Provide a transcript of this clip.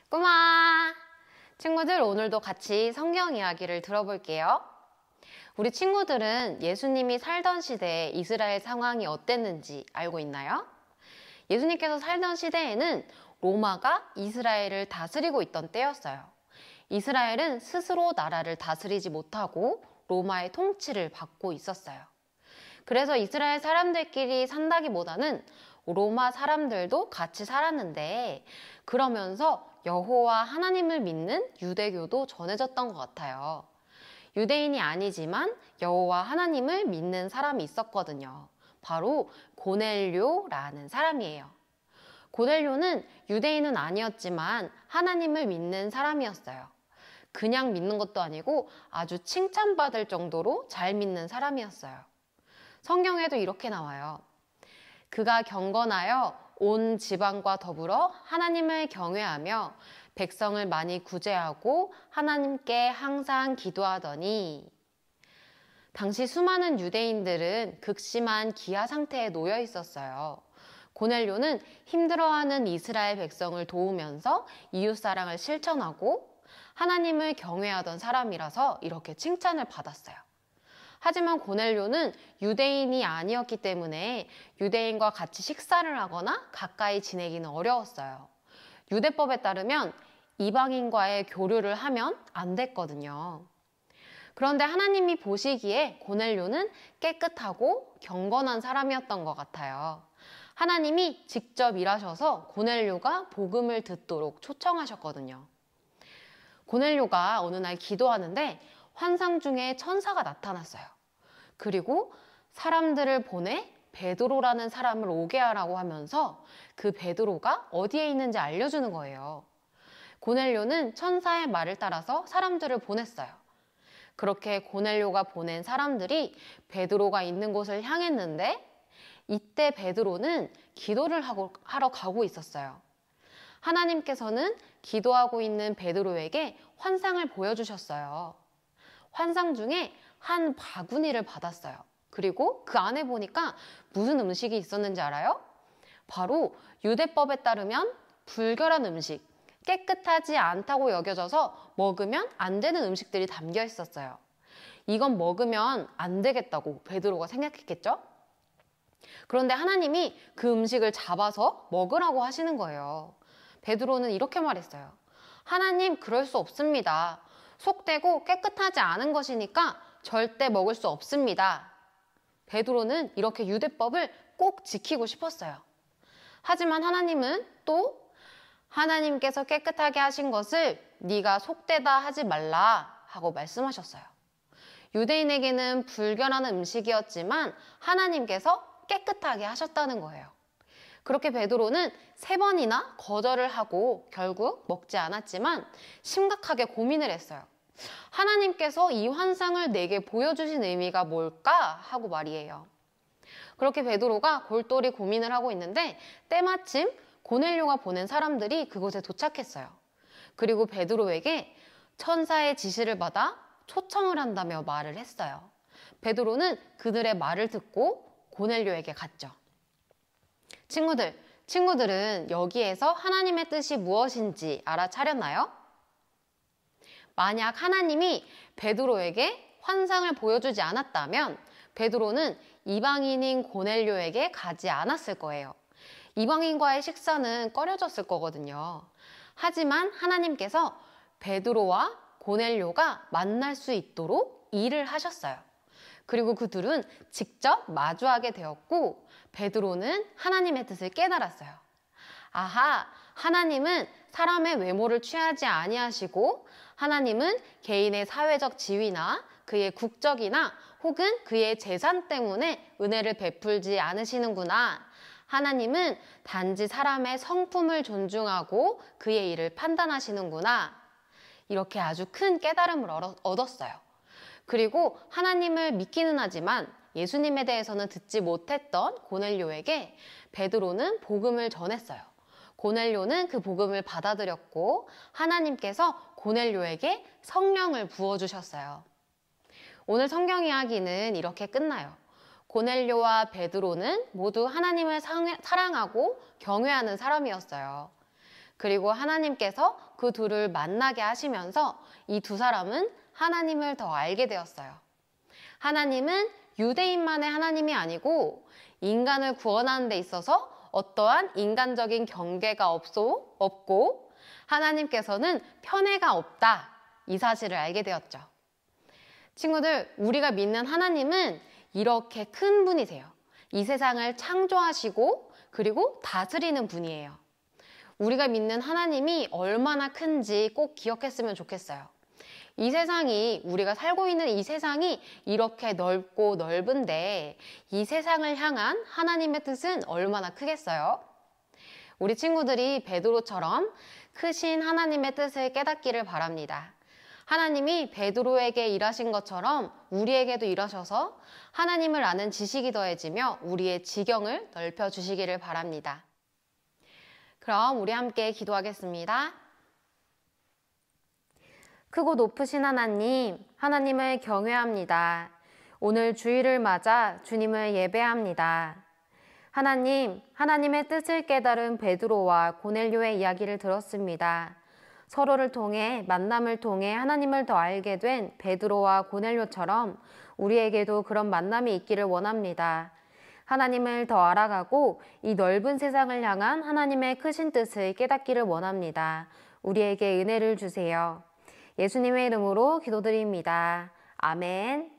꼬마! 친구들, 오늘도 같이 성경 이야기를 들어볼게요. 우리 친구들은 예수님이 살던 시대에 이스라엘 상황이 어땠는지 알고 있나요? 예수님께서 살던 시대에는 로마가 이스라엘을 다스리고 있던 때였어요. 이스라엘은 스스로 나라를 다스리지 못하고 로마의 통치를 받고 있었어요. 그래서 이스라엘 사람들끼리 산다기보다는 로마 사람들도 같이 살았는데, 그러면서 여호와 하나님을 믿는 유대교도 전해졌던 것 같아요. 유대인이 아니지만 여호와 하나님을 믿는 사람이 있었거든요. 바로 고넬료라는 사람이에요. 고넬료는 유대인은 아니었지만 하나님을 믿는 사람이었어요. 그냥 믿는 것도 아니고 아주 칭찬받을 정도로 잘 믿는 사람이었어요. 성경에도 이렇게 나와요. 그가 경건하여 온 지방과 더불어 하나님을 경외하며 백성을 많이 구제하고 하나님께 항상 기도하더니. 당시 수많은 유대인들은 극심한 기아 상태에 놓여 있었어요. 고넬료는 힘들어하는 이스라엘 백성을 도우면서 이웃사랑을 실천하고 하나님을 경외하던 사람이라서 이렇게 칭찬을 받았어요. 하지만 고넬료는 유대인이 아니었기 때문에 유대인과 같이 식사를 하거나 가까이 지내기는 어려웠어요. 유대법에 따르면 이방인과의 교류를 하면 안 됐거든요. 그런데 하나님이 보시기에 고넬료는 깨끗하고 경건한 사람이었던 것 같아요. 하나님이 직접 일하셔서 고넬료가 복음을 듣도록 초청하셨거든요. 고넬료가 어느 날 기도하는데 환상 중에 천사가 나타났어요. 그리고 사람들을 보내 베드로라는 사람을 오게 하라고 하면서 그 베드로가 어디에 있는지 알려주는 거예요. 고넬료는 천사의 말을 따라서 사람들을 보냈어요. 그렇게 고넬료가 보낸 사람들이 베드로가 있는 곳을 향했는데, 이때 베드로는 기도를 하러 가고 있었어요. 하나님께서는 기도하고 있는 베드로에게 환상을 보여주셨어요. 환상 중에 한 바구니를 받았어요. 그리고 그 안에 보니까 무슨 음식이 있었는지 알아요? 바로 유대법에 따르면 불결한 음식, 깨끗하지 않다고 여겨져서 먹으면 안 되는 음식들이 담겨 있었어요. 이건 먹으면 안 되겠다고 베드로가 생각했겠죠? 그런데 하나님이 그 음식을 잡아서 먹으라고 하시는 거예요. 베드로는 이렇게 말했어요. 하나님, 그럴 수 없습니다. 속되고 깨끗하지 않은 것이니까 절대 먹을 수 없습니다. 베드로는 이렇게 유대법을 꼭 지키고 싶었어요. 하지만 하나님은 또 하나님께서 깨끗하게 하신 것을 네가 속되다 하지 말라 하고 말씀하셨어요. 유대인에게는 불결한 음식이었지만 하나님께서 깨끗하게 하셨다는 거예요. 그렇게 베드로는 3번이나 거절을 하고 결국 먹지 않았지만 심각하게 고민을 했어요. 하나님께서 이 환상을 내게 보여주신 의미가 뭘까 하고 말이에요. 그렇게 베드로가 골똘히 고민을 하고 있는데 때마침 고넬료가 보낸 사람들이 그곳에 도착했어요. 그리고 베드로에게 천사의 지시를 받아 초청을 한다며 말을 했어요. 베드로는 그들의 말을 듣고 고넬료에게 갔죠. 친구들은 여기에서 하나님의 뜻이 무엇인지 알아차렸나요? 만약 하나님이 베드로에게 환상을 보여주지 않았다면 베드로는 이방인인 고넬료에게 가지 않았을 거예요. 이방인과의 식사는 꺼려졌을 거거든요. 하지만 하나님께서 베드로와 고넬료가 만날 수 있도록 일을 하셨어요. 그리고 그 둘은 직접 마주하게 되었고 베드로는 하나님의 뜻을 깨달았어요. 아하, 하나님은 사람의 외모를 취하지 아니하시고 하나님은 개인의 사회적 지위나 그의 국적이나 혹은 그의 재산 때문에 은혜를 베풀지 않으시는구나. 하나님은 단지 사람의 성품을 존중하고 그의 일을 판단하시는구나. 이렇게 아주 큰 깨달음을 얻었어요. 그리고 하나님을 믿기는 하지만 예수님에 대해서는 듣지 못했던 고넬료에게 베드로는 복음을 전했어요. 고넬료는 그 복음을 받아들였고 하나님께서 고넬료에게 성령을 부어주셨어요. 오늘 성경 이야기는 이렇게 끝나요. 고넬료와 베드로는 모두 하나님을 사랑하고 경외하는 사람이었어요. 그리고 하나님께서 그 둘을 만나게 하시면서 이 두 사람은 하나님을 더 알게 되었어요. 하나님은 유대인만의 하나님이 아니고 인간을 구원하는 데 있어서 어떠한 인간적인 경계가 없고 하나님께서는 편애가 없다. 이 사실을 알게 되었죠. 친구들, 우리가 믿는 하나님은 이렇게 큰 분이세요. 이 세상을 창조하시고 그리고 다스리는 분이에요. 우리가 믿는 하나님이 얼마나 큰지 꼭 기억했으면 좋겠어요. 이 세상이, 우리가 살고 있는 이 세상이 이렇게 넓고 넓은데 이 세상을 향한 하나님의 뜻은 얼마나 크겠어요? 우리 친구들이 베드로처럼 크신 하나님의 뜻을 깨닫기를 바랍니다. 하나님이 베드로에게 일하신 것처럼 우리에게도 일하셔서 하나님을 아는 지식이 더해지며 우리의 지경을 넓혀주시기를 바랍니다. 그럼 우리 함께 기도하겠습니다. 크고 높으신 하나님, 하나님을 경외합니다. 오늘 주일을 맞아 주님을 예배합니다. 하나님, 하나님의 뜻을 깨달은 베드로와 고넬료의 이야기를 들었습니다. 서로를 통해, 만남을 통해 하나님을 더 알게 된 베드로와 고넬료처럼 우리에게도 그런 만남이 있기를 원합니다. 하나님을 더 알아가고 이 넓은 세상을 향한 하나님의 크신 뜻을 깨닫기를 원합니다. 우리에게 은혜를 주세요. 예수님의 이름으로 기도드립니다. 아멘.